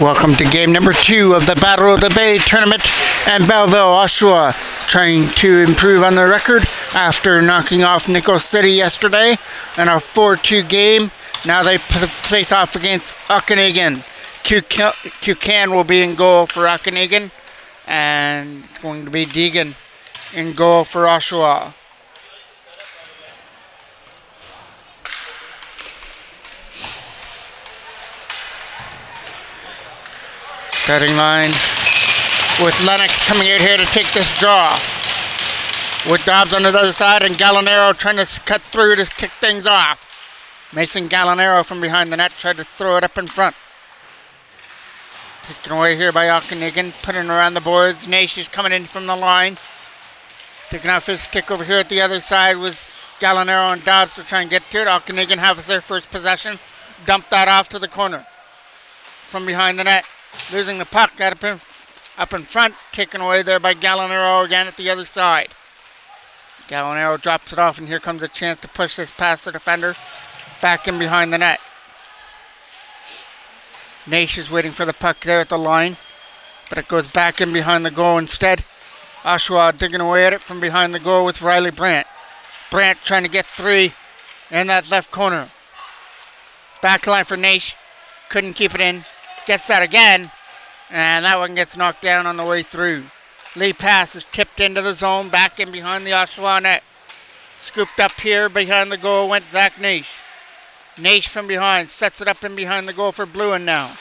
Welcome to game number 2 of the Battle of the Bay tournament, and Belleville, Oshawa, trying to improve on their record after knocking off Nickel City yesterday in a 4-2 game. Now they face off against Okanagen. Q-Can will be in goal for Okanagen, and it's going to be Deegan in goal for Oshawa. Starting line with Lennox coming out here to take this draw. With Dobbs on the other side and Gallinaro trying to cut through to kick things off. Mason Gallinaro from behind the net tried to throw it up in front. Taken away here by Okanagen, putting around the boards. Nash is coming in from the line. Taking off his stick over here at the other side was Gallinaro and Dobbs to try and get to it. Okanagen has their first possession. Dump that off to the corner from behind the net. Losing the puck, got up in front, taken away there by Gallinaro again at the other side. Gallinaro drops it off, and here comes a chance to push this past the defender, back in behind the net. Nash is waiting for the puck there at the line, but it goes back in behind the goal instead. Oshawa digging away at it from behind the goal with Riley Brandt. Brandt trying to get 3 in that left corner. Back line for Nash, couldn't keep it in. Gets that again, and that one gets knocked down on the way through. Lead pass is tipped into the zone, back in behind the Oshawa net. Scooped up here behind the goal went Zach Nash. Nash from behind sets it up in behind the goal for Bluin now.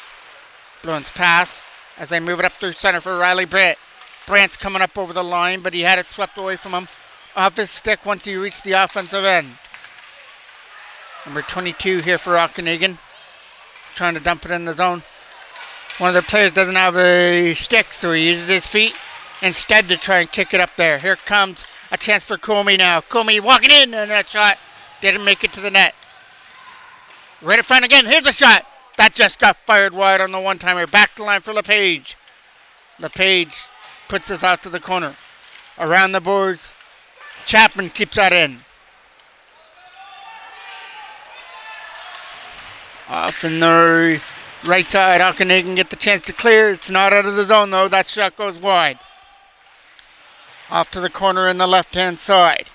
Bluin's pass as they move it up through center for Riley Brandt. Brandt's coming up over the line, but he had it swept away from him off his stick once he reached the offensive end. Number 22 here for Okanagen, trying to dump it in the zone. One of their players doesn't have a stick, so he uses his feet instead to try and kick it up there. Here comes a chance for Comey now. Comey walking in, and that shot didn't make it to the net. Right in front again. Here's a shot. That just got fired wide on the one-timer. Back to line for LePage. LePage puts this out to the corner. Around the boards. Chapman keeps that in. Off in the right side, Okanagen get the chance to clear. It's not out of the zone, though. That shot goes wide. Off to the corner in the left-hand side.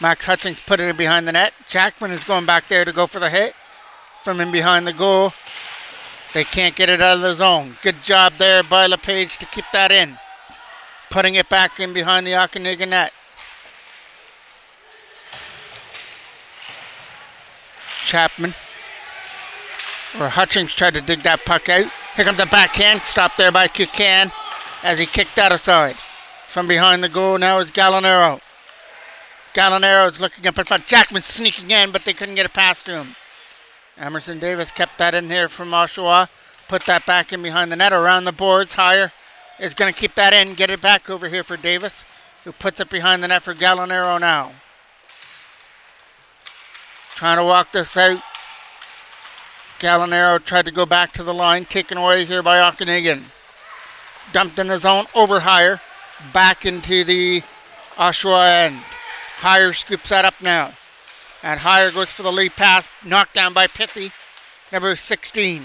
Max Hutchings put it in behind the net. Jackman is going back there to go for the hit from in behind the goal. They can't get it out of the zone. Good job there by LePage to keep that in. Putting it back in behind the Okanagen net. Chapman. Or Hutchings tried to dig that puck out. Here comes a backhand, stopped there by Q-Can as he kicked that aside. From behind the goal now is Gallinaro. Gallinaro is looking up in front. Jackman sneaking in, but they couldn't get it past to him. Emerson Davis kept that in here from Oshawa. Put that back in behind the net, around the boards. Higher is going to keep that in, get it back over here for Davis, who puts it behind the net for Gallinaro now. Trying to walk this out. Gallinaro tried to go back to the line, taken away here by Okanagen. Dumped in the zone, over Higher, back into the Oshawa end. Higher scoops that up now. And Higher goes for the lead pass, knocked down by Pithy, number 16.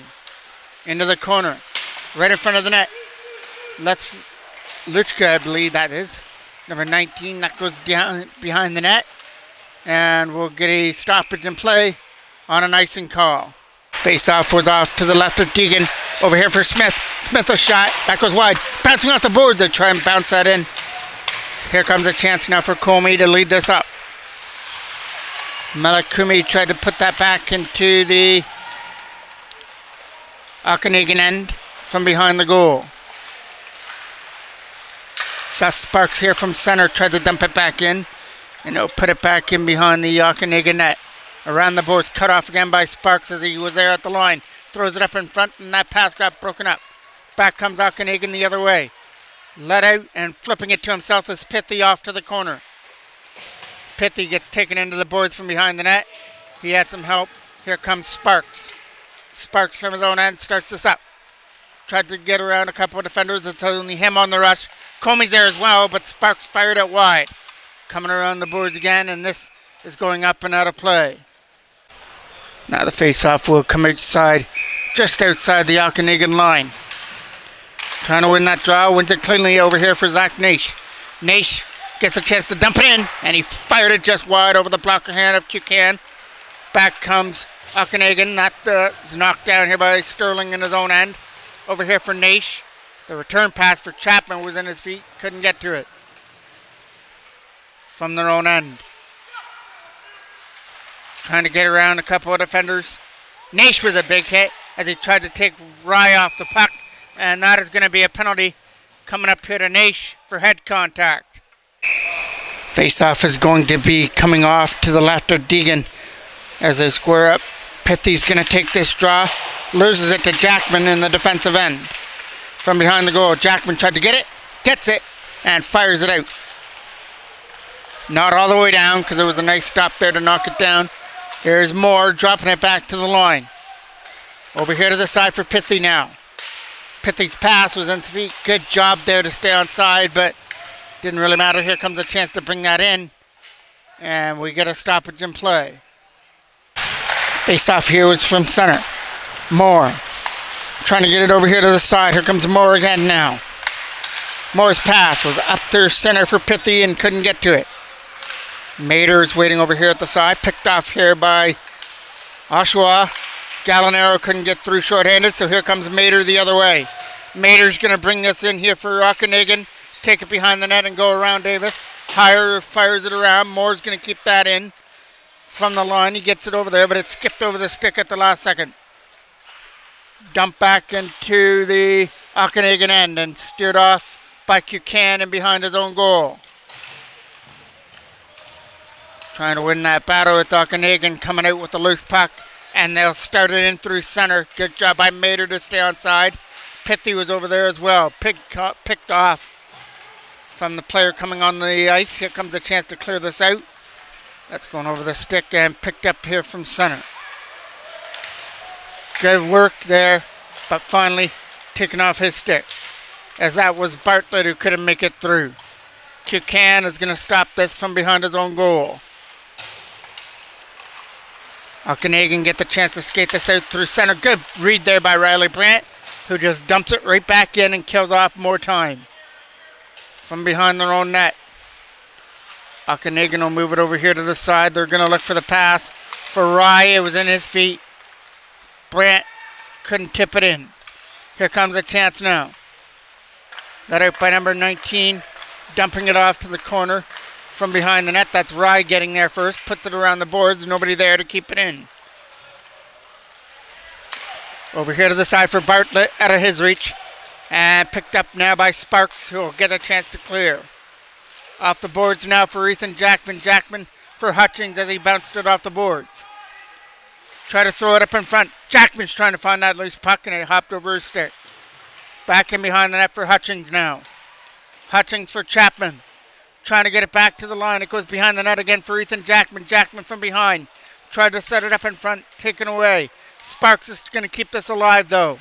Into the corner, right in front of the net. Let's Luchka, I believe that is. Number 19, that goes down behind the net. And we'll get a stoppage in play on an icing call. Face-off was off to the left of Deegan. Over here for Smith. Smith a shot. That goes wide. Bouncing off the boards. They try and bounce that in. Here comes a chance now for Comey to lead this up. Malakumi tried to put that back into the Okanagen end from behind the goal. Seth Sparks here from center tried to dump it back in. And he'll put it back in behind the Okanagen net. Around the boards, cut off again by Sparks as he was there at the line. Throws it up in front, and that pass got broken up. Back comes Okanagen the other way. Let out, and flipping it to himself is Pithy off to the corner. Pithy gets taken into the boards from behind the net. He had some help. Here comes Sparks. Sparks from his own end starts this up. Tried to get around a couple of defenders. It's only him on the rush. Comey's there as well, but Sparks fired it wide. Coming around the boards again, and this is going up and out of play. Now the face-off will come outside just outside the Okanagen line. Trying to win that draw, wins it cleanly over here for Zach Naish. Naish gets a chance to dump it in, and he fired it just wide over the blocker hand of Cucan. Back comes Okanagen, is knocked down here by Sterling in his own end. Over here for Naish. The return pass for Chapman was in his feet, couldn't get to it. From their own end. Trying to get around a couple of defenders. Naish with a big hit as he tried to take Rye off the puck. And that is going to be a penalty coming up here to Naish for head contact. Face-off is going to be coming off to the left of Deegan as they square up. Pithy's going to take this draw. Loses it to Jackman in the defensive end. From behind the goal, Jackman tried to get it. Gets it and fires it out. Not all the way down because there was a nice stop there to knock it down. Here's Moore dropping it back to the line. Over here to the side for Pithy now. Pithy's pass was in feet. Good job there to stay on side, but didn't really matter. Here comes a chance to bring that in. And we get a stoppage in play. Face off here was from center. Moore trying to get it over here to the side. Here comes Moore again now. Moore's pass was up there center for Pithy and couldn't get to it. Mater is waiting over here at the side. Picked off here by Oshawa. Gallinaro couldn't get through short-handed, so here comes Mater the other way. Mater's going to bring this in here for Okanagen. Take it behind the net and go around Davis. Higher fires it around. Moore's going to keep that in from the line. He gets it over there, but it skipped over the stick at the last second. Dumped back into the Okanagen end and steered off by Cucan and behind his own goal. Trying to win that battle. It's Okanagen coming out with the loose puck. And they'll start it in through center. Good job by Mater to stay on side. Pithy was over there as well. Picked off from the player coming on the ice. Here comes a chance to clear this out. That's going over the stick and picked up here from center. Good work there, but finally taken off his stick. As that was Bartlett who couldn't make it through. Cucan is going to stop this from behind his own goal. Okanagen get the chance to skate this out through center. Good read there by Riley Brandt, who just dumps it right back in and kills off more time. From behind their own net. Okanagen will move it over here to the side. They're going to look for the pass. For Rye, it was in his feet. Brandt couldn't tip it in. Here comes a chance now. That out by number 19. Dumping it off to the corner. From behind the net, that's Rye getting there first. Puts it around the boards. Nobody there to keep it in. Over here to the side for Bartlett, out of his reach. And picked up now by Sparks, who will get a chance to clear. Off the boards now for Ethan Jackman. Jackman for Hutchings as he bounced it off the boards. Try to throw it up in front. Jackman's trying to find that loose puck and it hopped over his stick. Back in behind the net for Hutchings now. Hutchings for Chapman. Trying to get it back to the line. It goes behind the net again for Ethan Jackman. Jackman from behind. Tried to set it up in front. Taken away. Sparks is going to keep this alive though.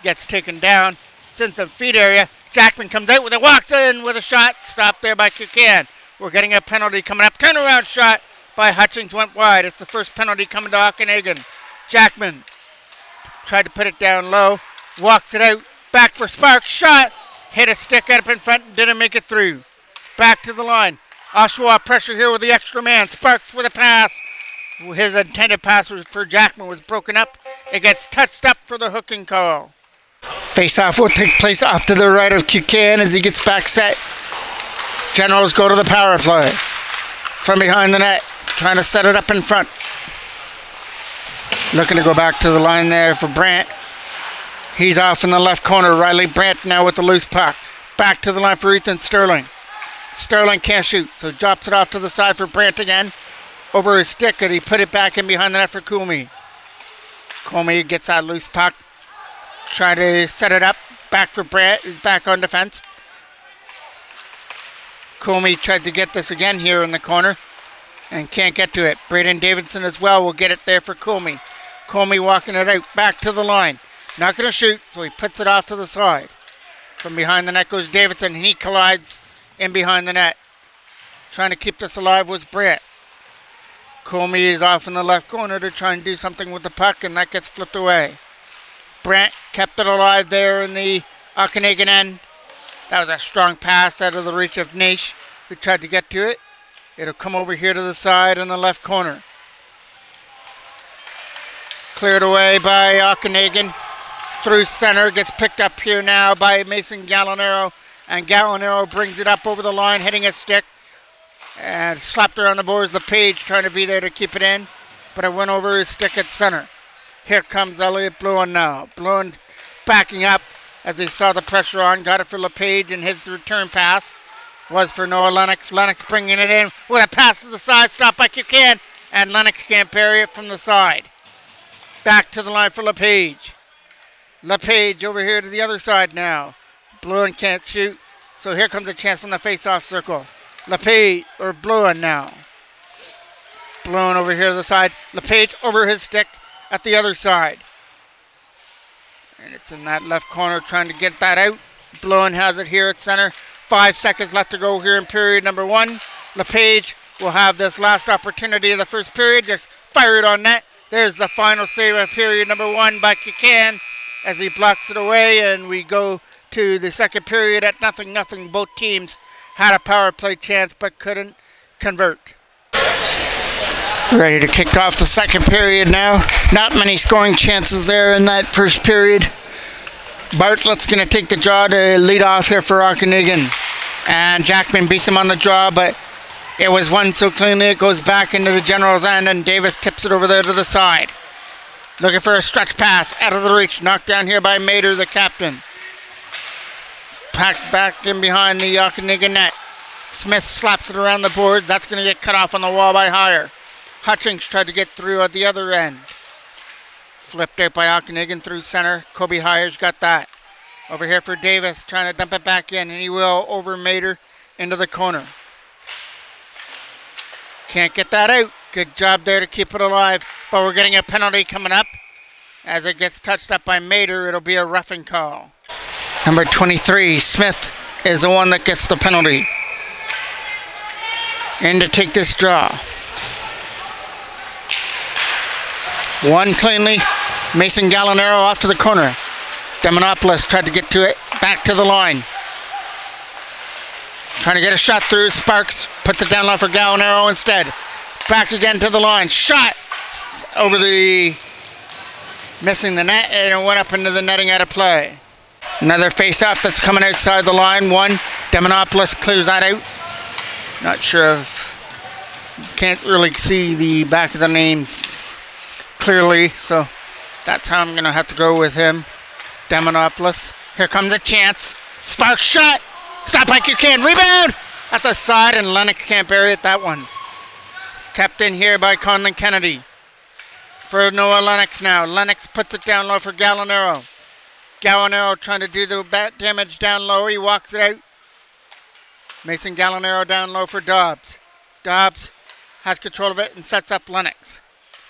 Gets taken down. It's in some feed area. Jackman comes out with it. Walks in with a shot. Stopped there by Cucan. We're getting a penalty coming up. Turnaround shot by Hutchings went wide. It's the first penalty coming to Okanagen. Jackman tried to put it down low. Walks it out. Back for Sparks. Shot. Hit a stick up in front and didn't make it through. Back to the line. Oshawa pressure here with the extra man. Sparks with a pass. His intended pass was for Jackman was broken up. It gets touched up for the hooking call. Face-off will take place off to the right of Cucan as he gets back set. Generals go to the power play. From behind the net. Trying to set it up in front. Looking to go back to the line there for Brandt. He's off in the left corner. Riley Brandt now with the loose puck. Back to the line for Ethan Sterling. Sterling can't shoot, so drops it off to the side for Brandt again. Over his stick, and he put it back in behind the net for Coolme. Coolme gets that loose puck. Try to set it up. Back for Brandt, who's back on defense. Coolme tried to get this again here in the corner and can't get to it. Braden Davidson as well will get it there for Coolme. Coolme walking it out, back to the line. Not going to shoot, so he puts it off to the side. From behind the net goes Davidson, and he collides in behind the net. Trying to keep this alive was Brandt. Coolme is off in the left corner to try and do something with the puck, and that gets flipped away. Brandt kept it alive there in the Okanagen end. That was a strong pass out of the reach of Nish, who tried to get to it. It'll come over here to the side in the left corner. Cleared away by Okanagen. Through center, gets picked up here now by Mason Gallinaro. And Gallinaro brings it up over the line, hitting a stick. And slapped her on the boards. LePage trying to be there to keep it in. But it went over his stick at center. Here comes Elliot Bluin now. Bluin backing up as he saw the pressure on. Got it for LePage, and his return pass was for Noah Lennox. Lennox bringing it in with a pass to the side. Stop like you can. And Lennox can't parry it from the side. Back to the line for LePage. LePage over here to the other side now. Bluin can't shoot. So here comes a chance from the face-off circle. LePage, or Bluin now. Bluin over here to the side. LePage over his stick at the other side. And it's in that left corner trying to get that out. Bluin has it here at center. 5 seconds left to go here in period number 1. LePage will have this last opportunity of the first period. Just fire it on net. There's the final save of period number 1 by Buchanan as he blocks it away, and we go to the second period at 0-0. Both teams had a power play chance but couldn't convert. Ready to kick off the second period now. Not many scoring chances there in that first period. Bartlett's going to take the draw to lead off here for Okanagen. And Jackman beats him on the draw, but it was won so cleanly it goes back into the General's end, and Davis tips it over there to the side. Looking for a stretch pass out of the reach. Knocked down here by Mader, the captain. Packed back in behind the Okanagen net. Smith slaps it around the boards. That's going to get cut off on the wall by Hire. Hutchings tried to get through at the other end. Flipped out by Okanagen through center. Kobe Hire's got that. Over here for Davis, trying to dump it back in, and he will over Mader into the corner. Can't get that out. Good job there to keep it alive. But we're getting a penalty coming up. As it gets touched up by Mader, it'll be a roughing call. Number 23, Smith, is the one that gets the penalty. In to take this draw. One cleanly. Mason Gallinaro off to the corner. Demonopoulos tried to get to it. Back to the line. Trying to get a shot through. Sparks puts it down low for Gallinaro instead. Back again to the line. Shot over the... missing the net, and it went up into the netting out of play. Another face-off that's coming outside the line. One. Demonopoulos clears that out. Not sure if... can't really see the back of the names clearly, so that's how I'm going to have to go with him. Demonopoulos. Here comes a chance. Sparks shot. Stop like you can. Rebound at the side, and Lennox can't bury it. That one. Kept in here by Conlon Kennedy. For Noah Lennox now. Lennox puts it down low for Gallinaro. Gallinaro trying to do the bat damage down low. He walks it out. Mason Gallinaro down low for Dobbs. Dobbs has control of it and sets up Lennox.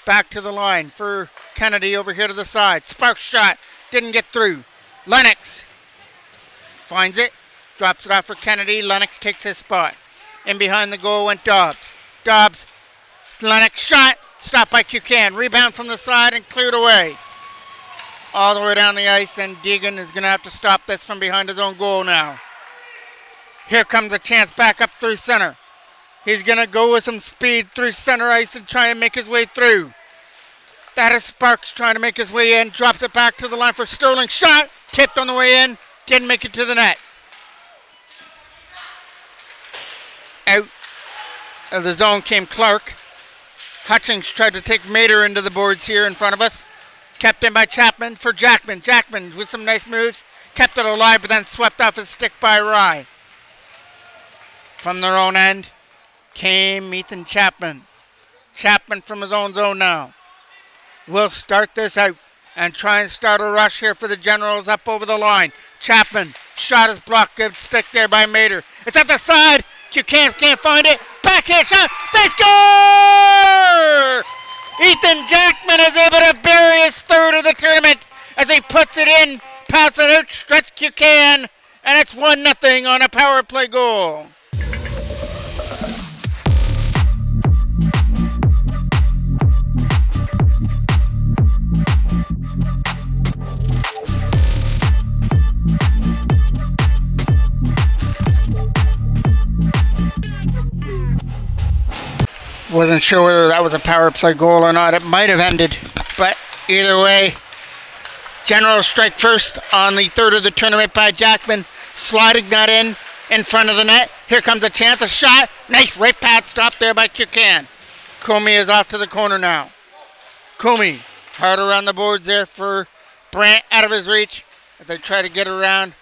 Back to the line for Kennedy over here to the side. Sparks shot. Didn't get through. Lennox finds it. Drops it off for Kennedy. Lennox takes his spot. In behind the goal went Dobbs. Dobbs. Lennox shot. Stopped by Buchanan. Rebound from the side and cleared away. All the way down the ice, and Deegan is going to have to stop this from behind his own goal now. Here comes a chance back up through center. He's going to go with some speed through center ice and try and make his way through. That is Sparks trying to make his way in. Drops it back to the line for Sterling. Shot. Tipped on the way in. Didn't make it to the net. Out of the zone came Clark. Hutchings tried to take Mader into the boards here in front of us. Kept in by Chapman for Jackman. Jackman with some nice moves. Kept it alive, but then swept off his stick by Rye. From their own end came Ethan Chapman. Chapman from his own zone now. We'll start this out and try and start a rush here for the Generals up over the line. Chapman, shot is blocked. Good stick there by Mader. It's at the side. Buchanan can't find it. Backhand shot. They score! Ethan Jackman is able to bury his third of the tournament as he puts it in, passes it out, stretch Buchanan, and it's 1-0 on a power play goal. Wasn't sure whether that was a power play goal or not. It might have ended, but either way, General strike first on the third of the tournament by Jackman, sliding that in front of the net. Here comes a chance, a shot. Nice right pad stop there by Kukan. Comey is off to the corner now. Comey, hard around the boards there for Brandt, out of his reach. As they try to get around,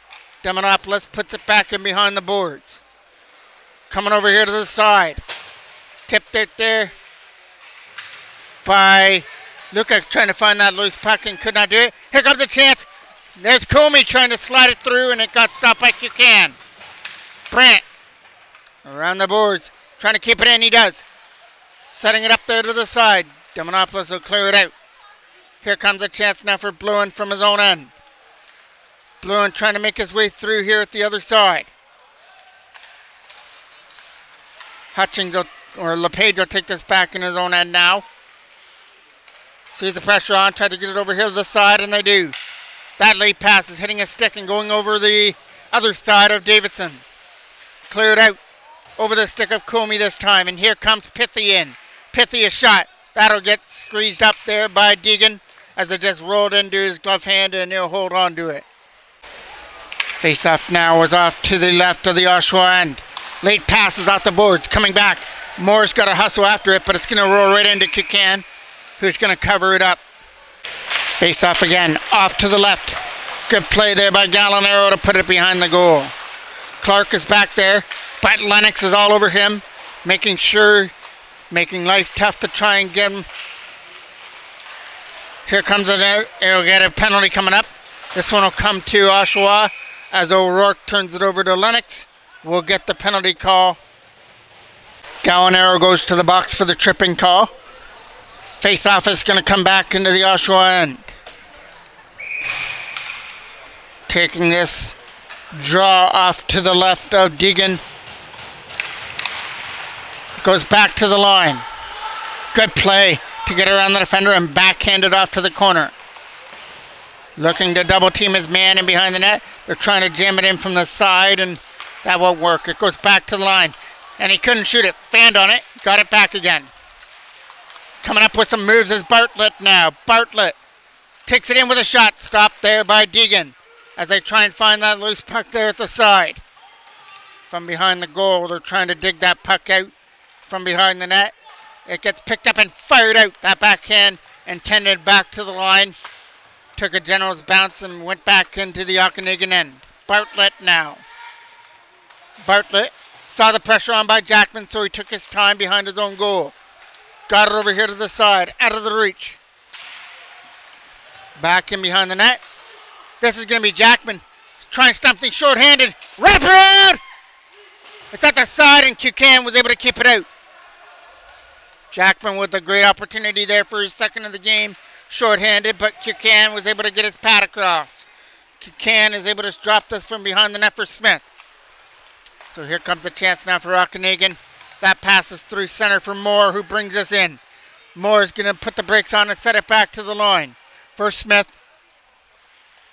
Demonopoulos puts it back in behind the boards. Coming over here to the side. Tipped it there by Luca, trying to find that loose puck and could not do it. Here comes a chance. There's Comey trying to slide it through, and it got stopped by Kukan. Brandt around the boards, trying to keep it in. He does. Setting it up there to the side. Demonopoulos will clear it out. Here comes a chance now for Bluin from his own end. Bluin trying to make his way through here at the other side. Hutchings or LePage will take this back in his own end now. Sees the pressure on, try to get it over here to the side, and they do. That late pass is hitting a stick and going over the other side of Davidson. Cleared out over the stick of Comey this time, and here comes Pithy in. Pithy a shot. That'll get squeezed up there by Deegan as it just rolled into his glove hand, and he'll hold on to it. Face-off now is off to the left of the Oshawa end. Late pass is off the boards, coming back. Moore's got to hustle after it, but it's going to roll right into Kukan, who's going to cover it up. Face off again, off to the left. Good play there by Gallinaro to put it behind the goal. Clark is back there, but Lennox is all over him, making life tough to try and get him. Here comes it. He'll get a penalty coming up. This one will come to Oshawa as O'Rourke turns it over to Lennox. We'll get the penalty call. Gallinaro goes to the box for the tripping call. Face-off is going to come back into the Oshawa end. Taking this draw off to the left of Deegan. Goes back to the line. Good play to get around the defender and backhand it off to the corner. Looking to double team his man in behind the net. They're trying to jam it in from the side, and that won't work. It goes back to the line. And he couldn't shoot it. Fanned on it. Got it back again. Coming up with some moves is Bartlett now. Bartlett takes it in with a shot. Stopped there by Deegan as they try and find that loose puck there at the side. From behind the goal, they're trying to dig that puck out from behind the net. It gets picked up and fired out. That backhand intended back to the line. Took a general's bounce and went back into the Okanagen end. Bartlett now. Bartlett saw the pressure on by Jackman, so he took his time behind his own goal. Got it over here to the side, out of the reach. Back in behind the net. This is going to be Jackman trying something short-handed. Wrap around! It's at the side, and Kukan was able to keep it out. Jackman with a great opportunity there for his second of the game. Short-handed, but Kukan was able to get his pad across. Kukan is able to drop this from behind the net for Smith. So here comes the chance now for Okanagen. That passes through center for Moore, who brings us in. Moore is going to put the brakes on and set it back to the line. For Smith.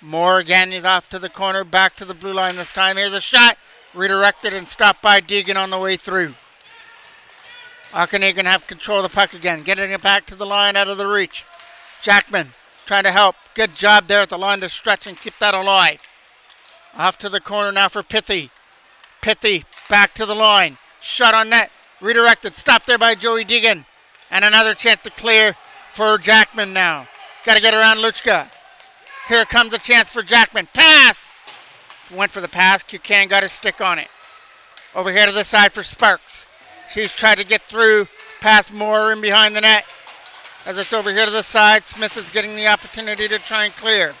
Moore again is off to the corner, back to the blue line this time. Here's a shot. Redirected and stopped by Deegan on the way through. Okanagen have control of the puck again. Getting it back to the line out of the reach. Jackman trying to help. Good job there at the line to stretch and keep that alive. Off to the corner now for Pithy. Pithy back to the line. Shot on net. Redirected. Stopped there by Joey Deegan. And another chance to clear for Jackman now. Got to get around Luchka. Here comes a chance for Jackman. Pass! Went for the pass. Kukan got his stick on it. Over here to the side for Sparks. She's tried to get through past Moore in behind the net. As it's over here to the side, Smith is getting the opportunity to try and clear.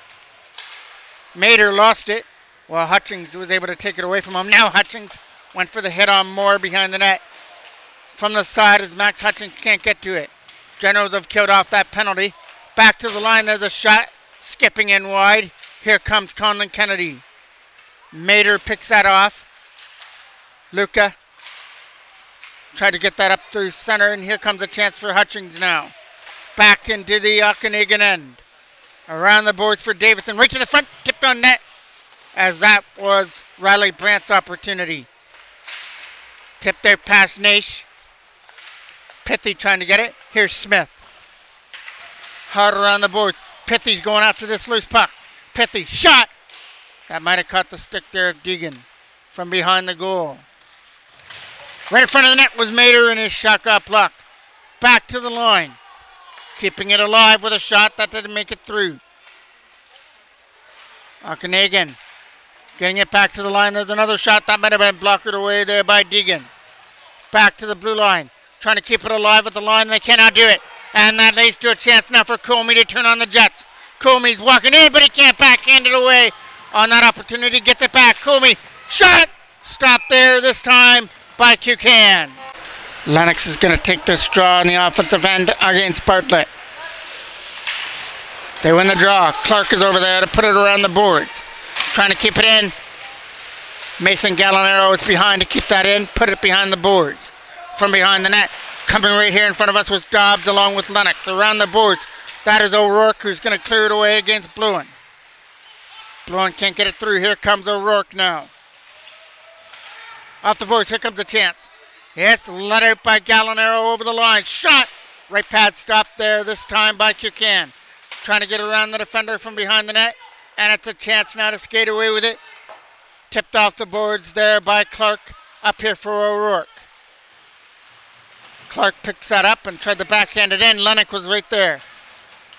Mater lost it, while Hutchings was able to take it away from him. Now Hutchings went for the hit on Moore behind the net. From the side as Max Hutchings can't get to it. Generals have killed off that penalty. Back to the line, there's a shot. Skipping in wide. Here comes Conlon Kennedy. Mater picks that off. Luca tried to get that up through center, and here comes a chance for Hutchings now. Back into the Okanagen end. Around the boards for Davidson. Right to the front, tipped on net. As that was Riley Brandt's opportunity. Tipped out past Nash. Pithy trying to get it. Here's Smith. Hard around the board. Pithy's going after this loose puck. Pithy, shot! That might have caught the stick there of Deegan from behind the goal. Right in front of the net was Mater, and his shot got blocked. Back to the line. Keeping it alive with a shot that didn't make it through. Okanagen getting it back to the line. There's another shot that might have been blocked away there by Deegan. Back to the blue line. Trying to keep it alive at the line. They cannot do it. And that leads to a chance now for Comey to turn on the Jets. Comey's walking in, but he can't backhand it away on that opportunity. Gets it back. Comey, shot! Stopped there this time by Kukan. Lennox is going to take this draw on the offensive end against Bartlett. They win the draw. Clark is over there to put it around the boards. Trying to keep it in. Mason Gallinaro is behind to keep that in. Put it behind the boards. From behind the net. Coming right here in front of us was Dobbs along with Lennox. Around the boards. That is O'Rourke who's going to clear it away against Bluin. Bluin can't get it through. Here comes O'Rourke now. Off the boards. Here comes the chance. Yes, let out by Gallinaro over the line. Shot! Right pad stopped there this time by Kukan. Trying to get around the defender from behind the net. And it's a chance now to skate away with it. Tipped off the boards there by Clark. Up here for O'Rourke. Clark picks that up and tried to backhand it in. Lennox was right there.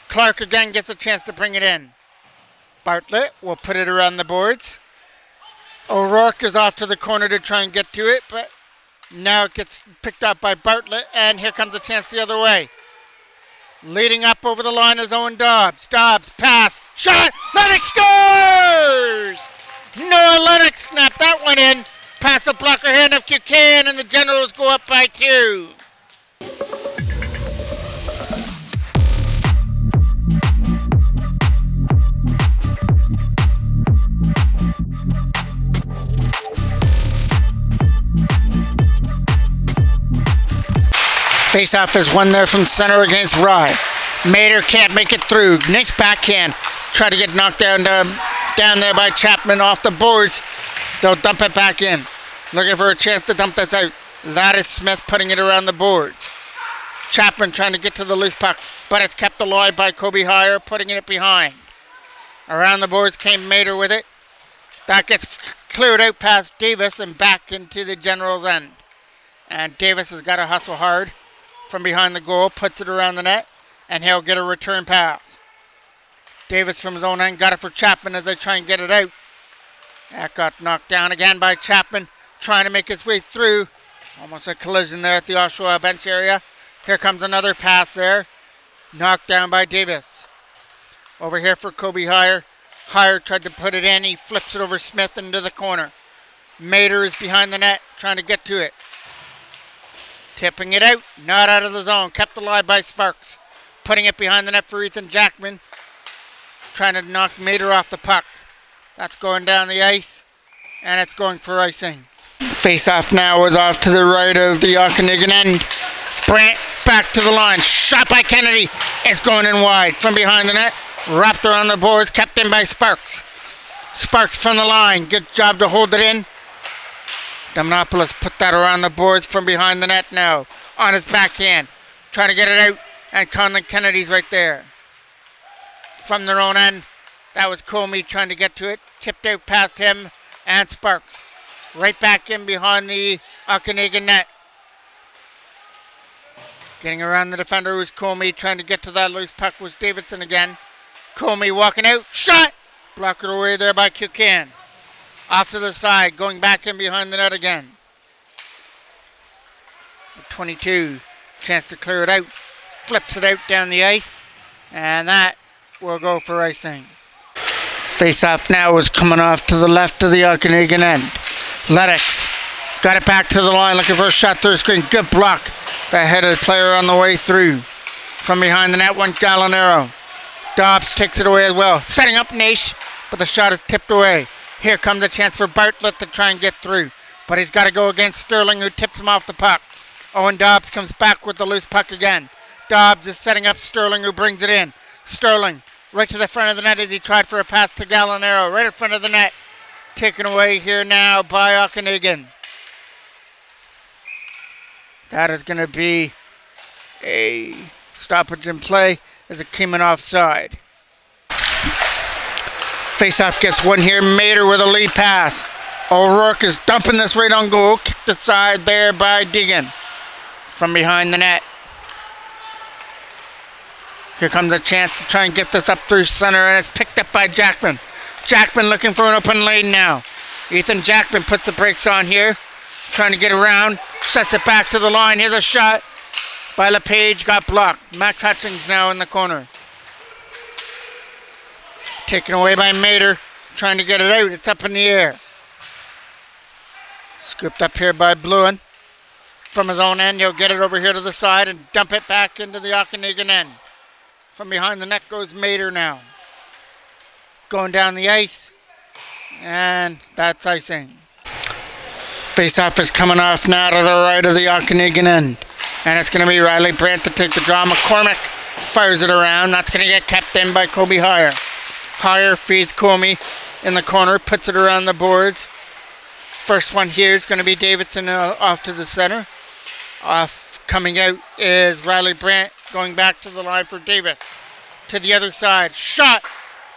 Clark again gets a chance to bring it in. Bartlett will put it around the boards. O'Rourke is off to the corner to try and get to it, but now it gets picked up by Bartlett, and here comes a chance the other way. Leading up over the line is Owen Dobbs. Dobbs, pass, shot, Lennox scores! Noah Lennox snapped that one in. Pass the blocker hand of Kukan, and the Generals go up by 2. Face-off is won there from center against Rye. Mater can't make it through. Nice backhand. Try to get knocked down there by Chapman off the boards. They'll dump it back in. Looking for a chance to dump this out. That is Smith putting it around the boards. Chapman trying to get to the loose puck, but it's kept alive by Kobe Heyer, putting it behind. Around the boards came Mater with it. That gets cleared out past Davis and back into the General's end. And Davis has got to hustle hard from behind the goal, puts it around the net, and he'll get a return pass. Davis from his own end got it for Chapman as they try and get it out. That got knocked down again by Chapman, trying to make his way through. Almost a collision there at the Oshawa bench area. Here comes another pass there. Knocked down by Davis. Over here for Kobe Heyer. Heyer tried to put it in. He flips it over Smith into the corner. Mater is behind the net, trying to get to it. Tipping it out, not out of the zone. Kept alive by Sparks. Putting it behind the net for Ethan Jackman. Trying to knock Mater off the puck. That's going down the ice, and it's going for icing. Face-off now was off to the right of the Okanagen end. Brandt back to the line. Shot by Kennedy. It's going in wide from behind the net. Wrapped around the boards, kept in by Sparks. Sparks from the line. Good job to hold it in. Domnopoulos put that around the boards from behind the net now. On his backhand. Trying to get it out. And Conlon Kennedy's right there. From their own end. That was Comey trying to get to it. Tipped out past him and Sparks. Right back in behind the Okanagen net. Getting around the defender was Comey. Trying to get to that loose puck was Davidson again. Comey walking out. Shot! Blocked away there by Kukan. Off to the side. Going back in behind the net again. 22. Chance to clear it out. Flips it out down the ice. And that will go for icing. Face-off now was coming off to the left of the Okanagen end. Lennox got it back to the line, looking for a shot through the screen. Good block. That headed player on the way through. From behind the net went Gallinaro. Dobbs takes it away as well. Setting up Nash, but the shot is tipped away. Here comes a chance for Bartlett to try and get through. But he's got to go against Sterling, who tips him off the puck. Owen Dobbs comes back with the loose puck again. Dobbs is setting up Sterling, who brings it in. Sterling right to the front of the net as he tried for a pass to Gallinaro. Right in front of the net. Taken away here now by Okanagen. That is going to be a stoppage in play as it came in offside. Faceoff gets one here. Mater with a lead pass. O'Rourke is dumping this right on goal. Kicked aside there by Deegan from behind the net. Here comes a chance to try and get this up through center, and it's picked up by Jackman. Jackman looking for an open lane now. Ethan Jackman puts the brakes on here, trying to get around, sets it back to the line. Here's a shot by LePage, got blocked. Max Hutchings now in the corner. Taken away by Mater, trying to get it out. It's up in the air. Scooped up here by Bluin. From his own end, he'll get it over here to the side and dump it back into the Okanagen end. From behind the net goes Mater now. Going down the ice, and that's icing. Face-off is coming off now to the right of the Okanagen end. And it's going to be Riley Brandt to take the draw. McCormick fires it around. That's going to get kept in by Kobe Heyer. Heyer feeds Comey in the corner, puts it around the boards. First one here is going to be Davidson off to the center. Off coming out is Riley Brandt, going back to the line for Davis. To the other side. Shot!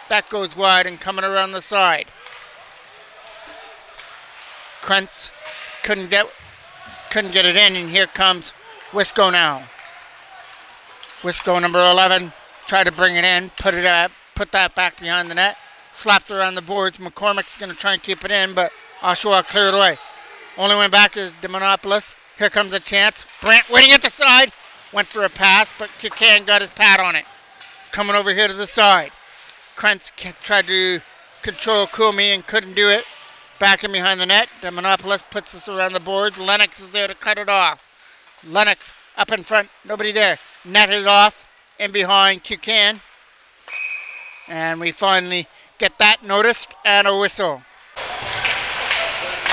That goes wide and coming around the side. Krentz couldn't get it in, and here comes Wisco now. Wisco number 11 tried to bring it in, put that back behind the net, slapped around the boards. McCormick's going to try and keep it in, but Oshawa cleared away. Only went back is Demonopoulos. Here comes a chance. Brandt waiting at the side. Went for a pass, but Kukan got his pad on it. Coming over here to the side. Krentz tried to control Kumi and couldn't do it. Back in behind the net. Demonopoulos puts this around the boards. Lennox is there to cut it off. Lennox up in front. Nobody there. Net is off. In behind Kukan. And we finally get that noticed and a whistle.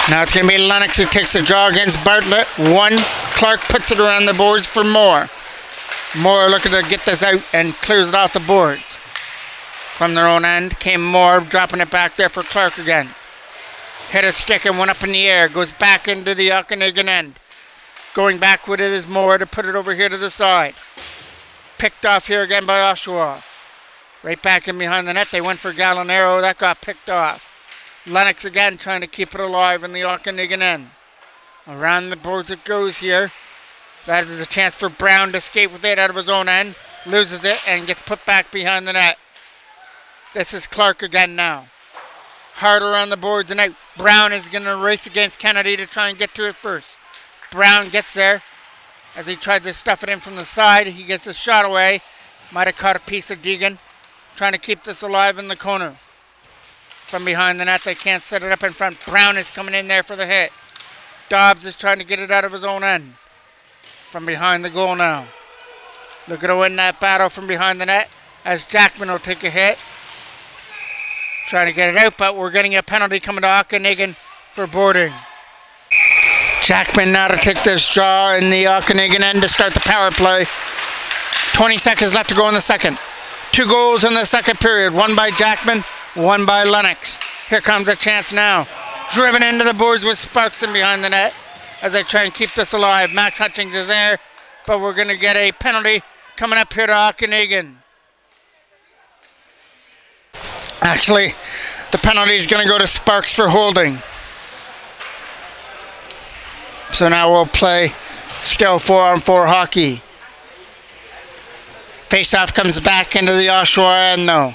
Now it's going to be Lennox who takes the draw against Bartlett. One. Clark puts it around the boards for Moore. Moore looking to get this out and clears it off the boards. From their own end came Moore, dropping it back there for Clark again. Hit a stick and went up in the air. Goes back into the Okanagen end. Going back with it is Moore to put it over here to the side. Picked off here again by Oshawa. Right back in behind the net. They went for Gallinaro. That got picked off. Lennox again trying to keep it alive in the Okanagen end. Around the boards it goes here. That is a chance for Brown to skate with it out of his own end. Loses it and gets put back behind the net. This is Clark again now. Hard around the boards and out. Brown is going to race against Kennedy to try and get to it first. Brown gets there. As he tried to stuff it in from the side, he gets his shot away. Might have caught a piece of Deegan. Trying to keep this alive in the corner. From behind the net, they can't set it up in front. Brown is coming in there for the hit. Dobbs is trying to get it out of his own end. From behind the goal now. Looking to win that battle from behind the net as Jackman will take a hit. Trying to get it out, but we're getting a penalty coming to Okanagen for boarding. Jackman now to take this draw in the Okanagen end to start the power play. 20 seconds left to go in the second. 2 goals in the second period. One by Jackman, one by Lennox. Here comes a chance now. Driven into the boards with Sparks in behind the net as they try and keep this alive. Max Hutchings is there, but we're going to get a penalty coming up here to Okanagen. Actually, the penalty is going to go to Sparks for holding. So now we'll play still 4-on-4 hockey. Face-off comes back into the Oshawa end though.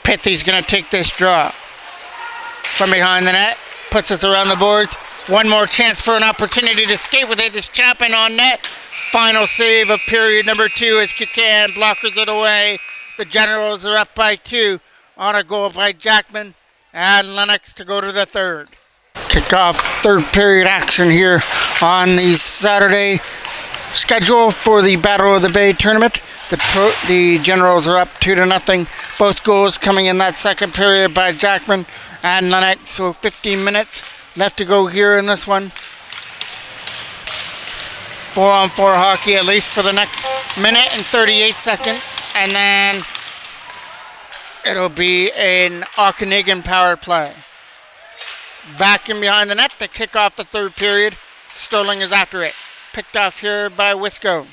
Pithy's going to take this draw. From behind the net, puts us around the boards. One more chance for an opportunity to skate with it is Chapman on net. Final save of period number 2 as Kukan blockers it away. The Generals are up by 2 on a goal by Jackman and Lennox to go to the third. Kick-off third period action here on the Saturday schedule for the Battle of the Bay tournament. The Generals are up 2-0. Both goals coming in that second period by Jackman and Lennox. So 15 minutes left to go here in this one. 4-on-4 hockey at least for the next minute and 38 seconds. And then it'll be an Okanagen power play. Back in behind the net to kick off the third period. Sterling is after it. Picked off here by Wisco.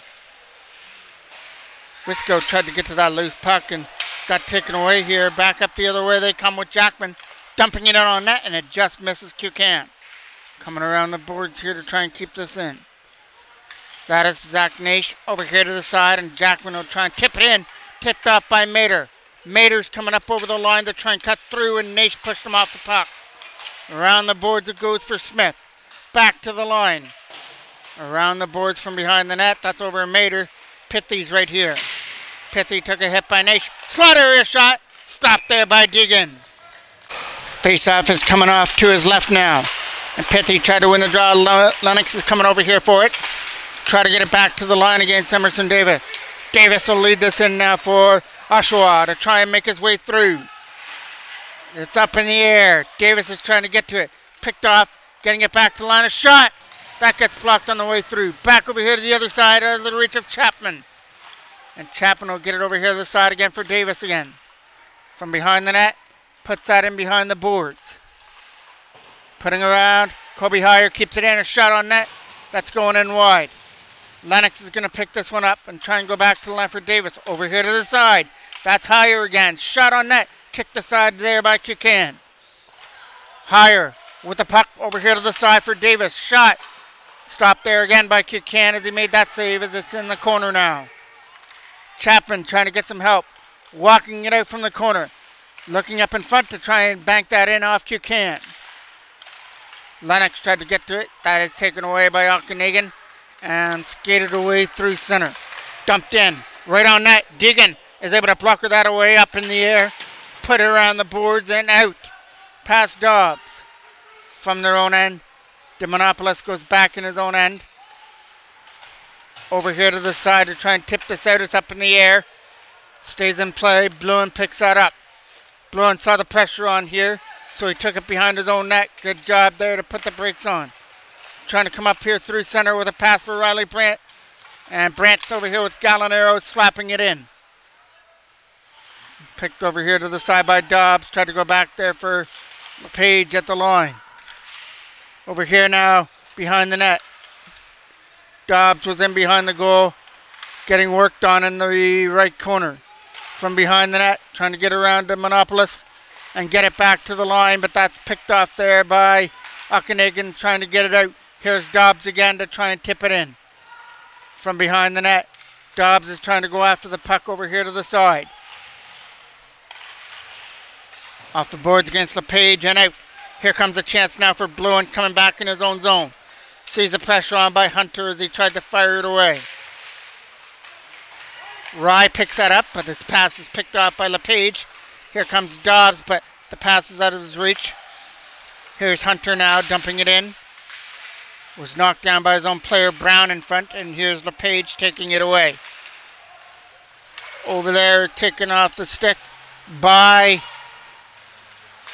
Wisco tried to get to that loose puck and got taken away here. Back up the other way they come with Jackman. Dumping it out on net, and it just misses Kukan. Coming around the boards here to try and keep this in. That is Zach Naish over here to the side, and Jackman will try and tip it in. Tipped off by Mater. Mater's coming up over the line to try and cut through, and Naish pushed him off the puck. Around the boards it goes for Smith. Back to the line. Around the boards from behind the net. That's over Mater. Pithy's right here. Pithy took a hit by Naish. Slot area shot. Stopped there by Deegan. Face-off is coming off to his left now. And Pithy tried to win the draw. Lennox is coming over here for it. Try to get it back to the line against Emerson Davis. Davis will lead this in now for Oshawa to try and make his way through. It's up in the air. Davis is trying to get to it. Picked off, getting it back to the line. A shot. That gets blocked on the way through. Back over here to the other side, out of the reach of Chapman. And Chapman will get it over here to the side again for Davis again. From behind the net, puts that in behind the boards. Putting around, Kobe Heyer keeps it in. A shot on net. That's going in wide. Lennox is going to pick this one up and try and go back to the line for Davis. Over here to the side. That's Heyer again. Shot on net. Kicked aside there by Kukan. Heyer with the puck over here to the side for Davis. Shot. Stopped there again by Kukan as he made that save as it's in the corner now. Chapman trying to get some help. Walking it out from the corner. Looking up in front to try and bank that in off Kukan. Lennox tried to get to it. That is taken away by Okanagen. And skated away through center. Dumped in. Right on net. Deegan is able to blocker that away up in the air. Put it around the boards and out. Past Dobbs. From their own end. Demonopoulos goes back in his own end. Over here to the side to try and tip this out. It's up in the air. Stays in play. Bluin picks that up. Bluin saw the pressure on here, so he took it behind his own net. Good job there to put the brakes on. Trying to come up here through center with a pass for Riley Brandt. And Brandt's over here with Gallinaro slapping it in. Picked over here to the side by Dobbs. Tried to go back there for LePage at the line. Over here now, behind the net. Dobbs was in behind the goal, getting worked on in the right corner. From behind the net, trying to get around to Monopoulos and get it back to the line, but that's picked off there by Okanagen trying to get it out. Here's Dobbs again to try and tip it in. From behind the net, Dobbs is trying to go after the puck over here to the side. Off the boards against LePage and out. Here comes a chance now for Bluin coming back in his own zone. Sees the pressure on by Hunter as he tried to fire it away. Rye picks that up, but his pass is picked off by LePage. Here comes Dobbs, but the pass is out of his reach. Here's Hunter now dumping it in. Was knocked down by his own player, Brown, in front, and here's LePage taking it away. Over there, taken off the stick by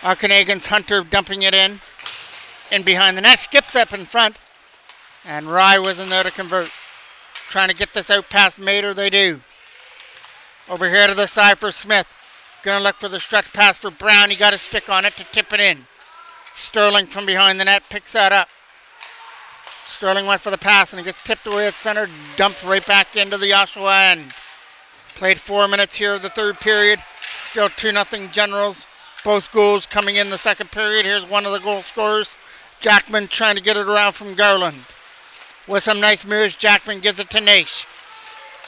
Okanagen's Hunter, dumping it in behind the net. Skips up in front, and Rye wasn't there to convert. Trying to get this out past Mater, they do. Over here to the side for Smith. Gonna look for the stretch pass for Brown. He got a stick on it to tip it in. Sterling from behind the net picks that up. Sterling went for the pass and he gets tipped away at center. Dumped right back into the Oshawa end. Played 4 minutes here of the third period. Still 2-0 Generals. Both goals coming in the second period. Here's one of the goal scorers. Jackman trying to get it around from Garland. With some nice moves, Jackman gives it to Naish.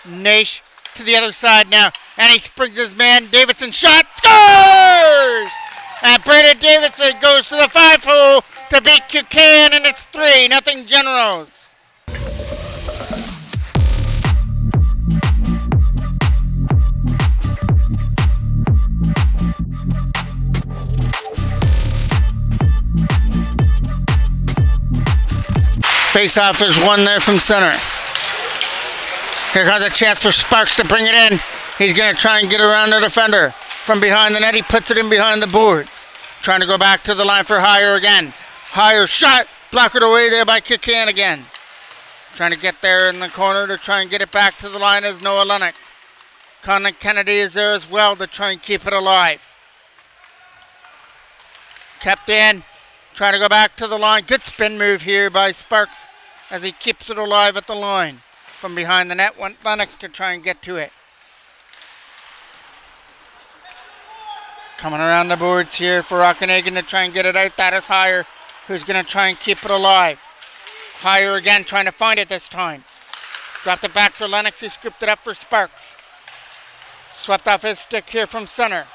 Naish to the other side now. And he springs his man. Davidson shot. Scores! And Brandon Davidson goes to the 5-hole to beat Kukan, and it's 3-0 Generals. Face-off is won there from center. Here comes a chance for Sparks to bring it in. He's going to try and get around the defender. From behind the net, he puts it in behind the boards. Trying to go back to the line for Heyer again. Heyer shot. Blocked away there by Kukan again. Trying to get there in the corner to try and get it back to the line as Noah Lennox. Conlon Kennedy is there as well to try and keep it alive. Kept in. Trying to go back to the line. Good spin move here by Sparks as he keeps it alive at the line. From behind the net went Lennox to try and get to it. Coming around the boards here for Okanagen to try and get it out. That is Higher, who's going to try and keep it alive. Higher again, trying to find it this time. Dropped it back for Lennox, who scooped it up for Sparks. Swept off his stick here from center.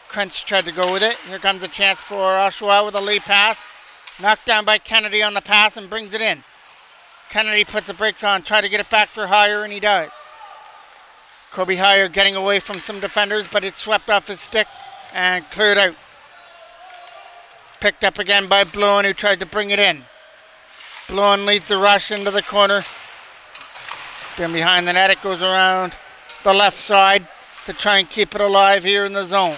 Krentz tried to go with it. Here comes a chance for Oshawa with a lead pass. Knocked down by Kennedy on the pass and brings it in. Kennedy puts the brakes on, try to get it back for Higher, and he does. Kobe Higher getting away from some defenders, but it swept off his stick and cleared out. Picked up again by Bloin, who tried to bring it in. Bloin leads the rush into the corner. Then behind the net, it goes around the left side to try and keep it alive here in the zone.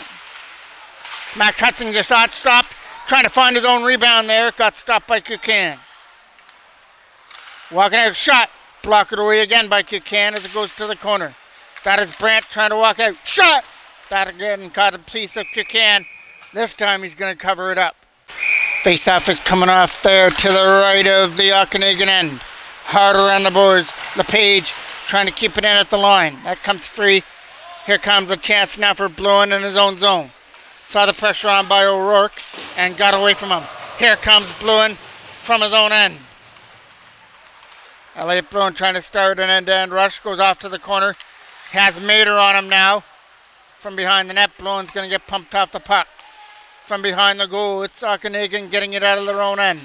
Max Hutzinger shot stopped, trying to find his own rebound there. Got stopped by Kukan. Walking out, shot. Blocked away again by Kukan as it goes to the corner. That is Brandt trying to walk out. Shot! That again caught a piece of Kukan. This time he's going to cover it up. Face-off is coming off there to the right of the Okanagen end. Hard around the boards. LePage trying to keep it in at the line. That comes free. Here comes a chance now for Bloin in his own zone. Saw the pressure on by O'Rourke and got away from him. Here comes Bloin from his own end. Elliot Bloin trying to start an end-to-end rush. Goes off to the corner. Has Mater on him now. From behind the net, Bloin's going to get pumped off the puck. From behind the goal, it's Okanagen getting it out of their own end.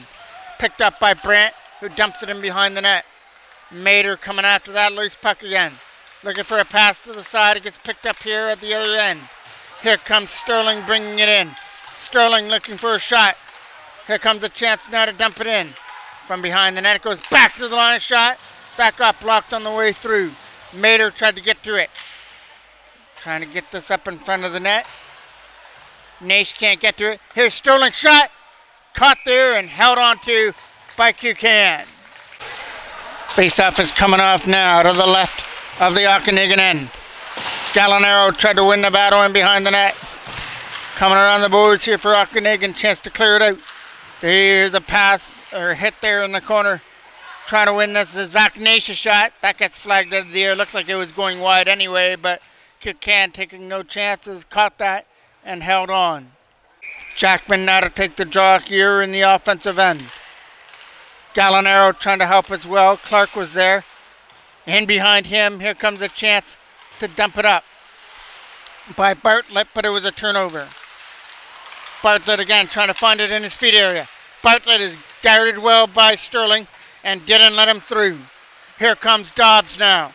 Picked up by Brandt, who dumps it in behind the net. Mater coming after that loose puck again. Looking for a pass to the side. It gets picked up here at the other end. Here comes Sterling bringing it in. Sterling looking for a shot. Here comes a chance now to dump it in. From behind the net, it goes back to the line of shot. That got blocked on the way through. Mater tried to get to it. Trying to get this up in front of the net. Nash can't get to it. Here's Sterling shot. Caught there and held on to by Kukan. Face-off is coming off now to the left of the Okanagen end. Gallinaro tried to win the battle in behind the net. Coming around the boards here for Okanagen. Chance to clear it out. There's a pass or hit there in the corner. Trying to win this is Zach Nash's shot. That gets flagged out of the air. Looked like it was going wide anyway, but Kukan taking no chances. Caught that and held on. Jackman now to take the draw here in the offensive end. Gallinaro trying to help as well. Clark was there. In behind him, here comes a chance to dump it up by Bartlett, but it was a turnover. Bartlett again trying to find it in his feet area. Bartlett is guarded well by Sterling and didn't let him through. Here comes Dobbs now.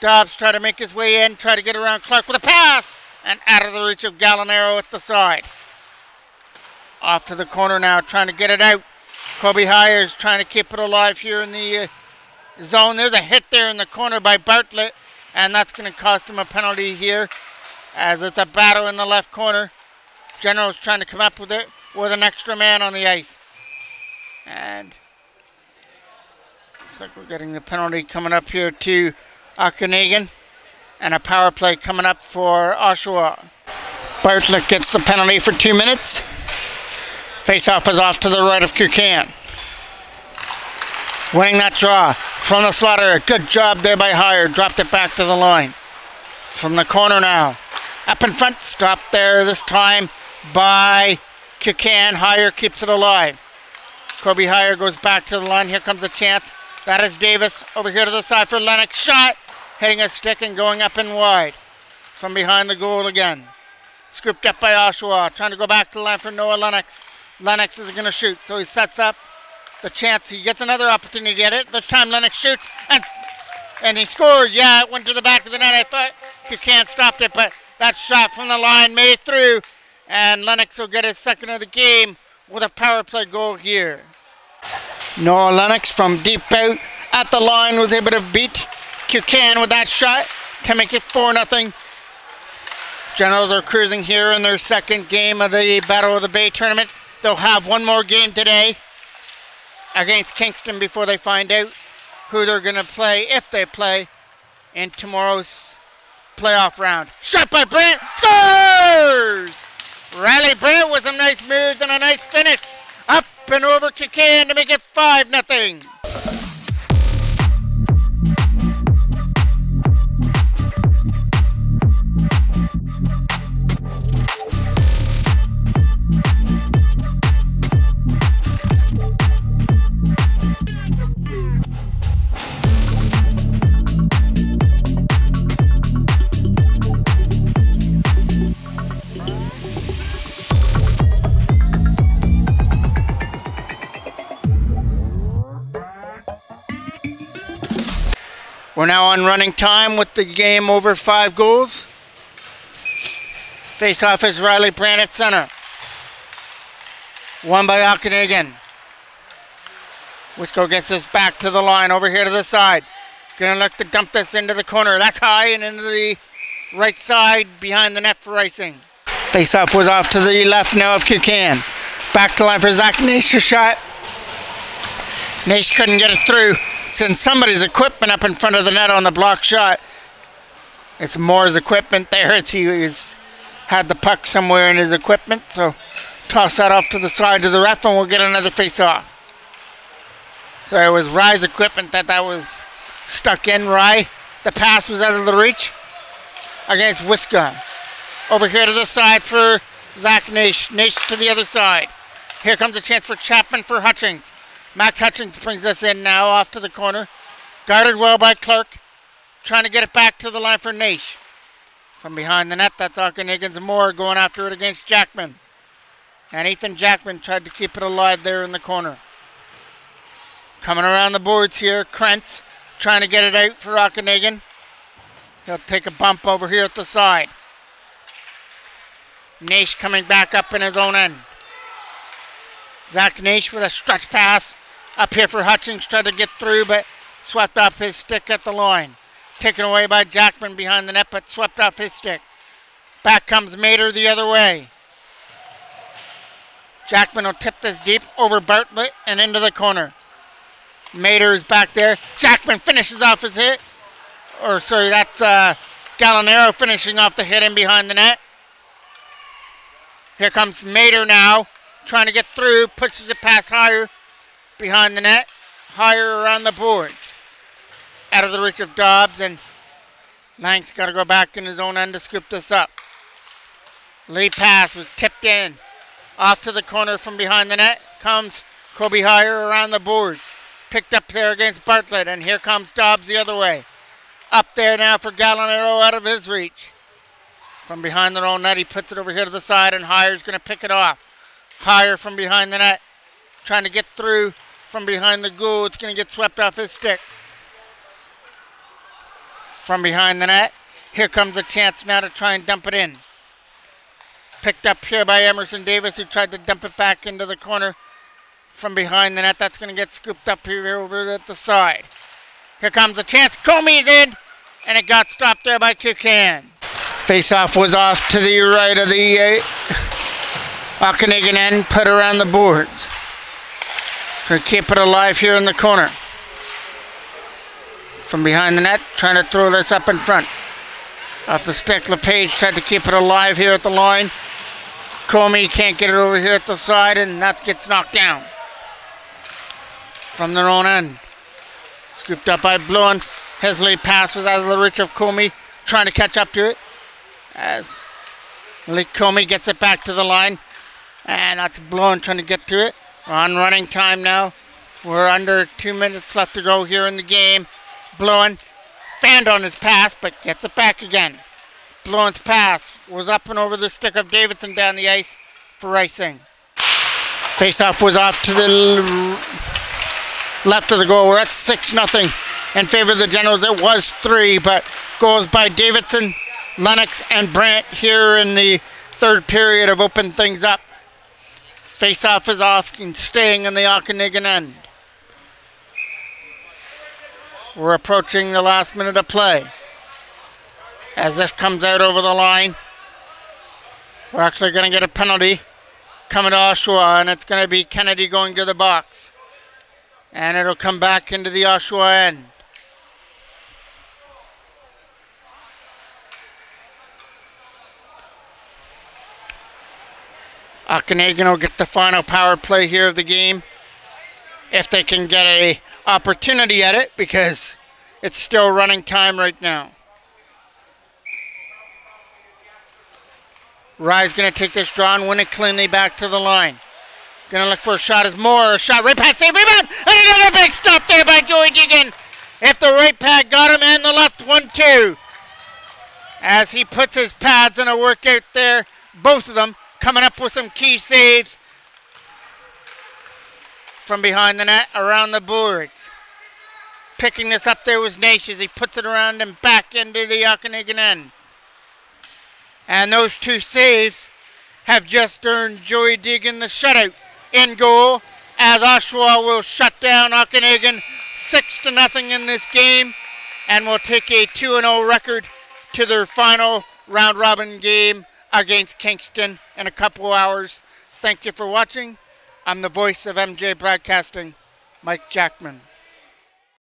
Dobbs trying to make his way in, try to get around Clark with a pass, and out of the reach of Gallinaro at the side. Off to the corner now, trying to get it out. Kobe Hires trying to keep it alive here in the zone. There's a hit there in the corner by Bartlett, and that's going to cost him a penalty here as it's a battle in the left corner. General's trying to come up with it with an extra man on the ice. And looks like we're getting the penalty coming up here to Okanagen. And a power play coming up for Oshawa. Bartlett gets the penalty for 2 minutes. Face-off is off to the right of Kukan. Winning that draw from the slaughter. Good job there by Hire. Dropped it back to the line. From the corner now. Up in front. Stopped there this time by Kukan. Hire keeps it alive. Kobe Hire goes back to the line. Here comes a chance. That is Davis. Over here to the side for Lennox. Shot. Hitting a stick and going up and wide. From behind the goal again. Scooped up by Oshawa. Trying to go back to the line for Noah Lennox. Lennox is going to shoot. So he sets up the chance. He gets another opportunity to get it. This time Lennox shoots and he scores. Yeah, it went to the back of the net. I thought Kukan stopped it, but that shot from the line made it through. And Lennox will get his second of the game with a power play goal here. Noah Lennox from deep out at the line was able to beat Kukan with that shot to make it 4-0. Generals are cruising here in their second game of the Battle of the Bay tournament. They'll have one more game today against Kingston before they find out who they're going to play, if they play, in tomorrow's playoff round. Shot by Brandt, scores! Riley Brandt with some nice moves and a nice finish. Up and over Okanagen to make it 5-0. We're now on running time with the game over 5 goals. Face-off is Riley Brandt at center. Won by Okanagen. Wisco gets this back to the line, over here to the side. Gonna look to dump this into the corner. That's high and into the right side behind the net for Racing. Face-off was off to the left now of Okanagen. Back to line for Zach Nash, shot. Nash couldn't get it through. It's in somebody's equipment up in front of the net on the block shot. It's Moore's equipment there as he had the puck somewhere in his equipment. So toss that off to the side to the ref and we'll get another face-off. So it was Rye's equipment that was stuck in. Rye, the pass was out of the reach against Wisco. Over here to the side for Zach Nash. Nash to the other side. Here comes a chance for Chapman for Hutchings. Max Hutchings brings us in now off to the corner. Guarded well by Clark. Trying to get it back to the line for Nash. From behind the net, that's Okanagen's Moore going after it against Jackman. And Ethan Jackman tried to keep it alive there in the corner. Coming around the boards here, Krentz trying to get it out for Okanagen. He'll take a bump over here at the side. Nash coming back up in his own end. Zach Nash with a stretch pass up here for Hutchings. Tried to get through, but swept off his stick at the line. Taken away by Jackman behind the net, but swept off his stick. Back comes Mater the other way. Jackman will tip this deep over Bartlett and into the corner. Mater is back there. Jackman finishes off his hit. Or sorry, that's Gallinaro finishing off the hit in behind the net. Here comes Mater now. Trying to get through, pushes it past Higher behind the net. Higher around the boards. Out of the reach of Dobbs, and Lang's got to go back in his own end to scoop this up. Lead pass was tipped in. Off to the corner from behind the net comes Kobe Higher around the boards. Picked up there against Bartlett, and here comes Dobbs the other way. Up there now for Gallinaro out of his reach. From behind their own net, he puts it over here to the side, and Higher's going to pick it off. Higher from behind the net, trying to get through from behind the goal. It's going to get swept off his stick. From behind the net, here comes a chance now to try and dump it in. Picked up here by Emerson Davis, who tried to dump it back into the corner from behind the net. That's going to get scooped up here over at the side. Here comes a chance. Comey's in, and it got stopped there by Okanagen. Face-off was off to the right of the Okanagen end, put around the boards. Trying to keep it alive here in the corner. From behind the net, trying to throw this up in front. Off the stick, LePage tried to keep it alive here at the line. Comey can't get it over here at the side, and that gets knocked down. From their own end. Scooped up by Bluin. His lead pass was out of the reach of Comey, trying to catch up to it. As Comey gets it back to the line. And that's Bluin trying to get to it. We're on running time now. We're under 2 minutes left to go here in the game. Bluin fanned on his pass, but gets it back again. Bluin's pass was up and over the stick of Davidson down the ice for Racing. Face-off was off to the left of the goal. We're at 6-0 in favor of the Generals. It was 3, but goals by Davidson, Lennox, and Brandt here in the third period have opened things up. Face-off is off and staying in the Okanagen end. We're approaching the last minute of play. As this comes out over the line, we're actually going to get a penalty coming to Oshawa, and it's going to be Kennedy going to the box. And it'll come back into the Oshawa end. Okanagen will get the final power play here of the game, if they can get a opportunity at it, because it's still running time right now. Rye's going to take this draw and win it cleanly back to the line. Going to look for a shot as more. A shot, right pad, save, rebound! And another big stop there by Joey Deegan. If the right pad got him, and the left one too. As he puts his pads in a workout there, both of them coming up with some key saves from behind the net, around the boards. Picking this up there was Naish as he puts it around and back into the Okanagen end. And those two saves have just earned Joey Deegan the shutout in goal, as Oshawa will shut down Okanagen 6-0 in this game and will take a 2-0 record to their final round-robin game against Kingston in a couple hours. Thank you for watching. I'm the voice of MJ Broadcasting, Mike Jackman.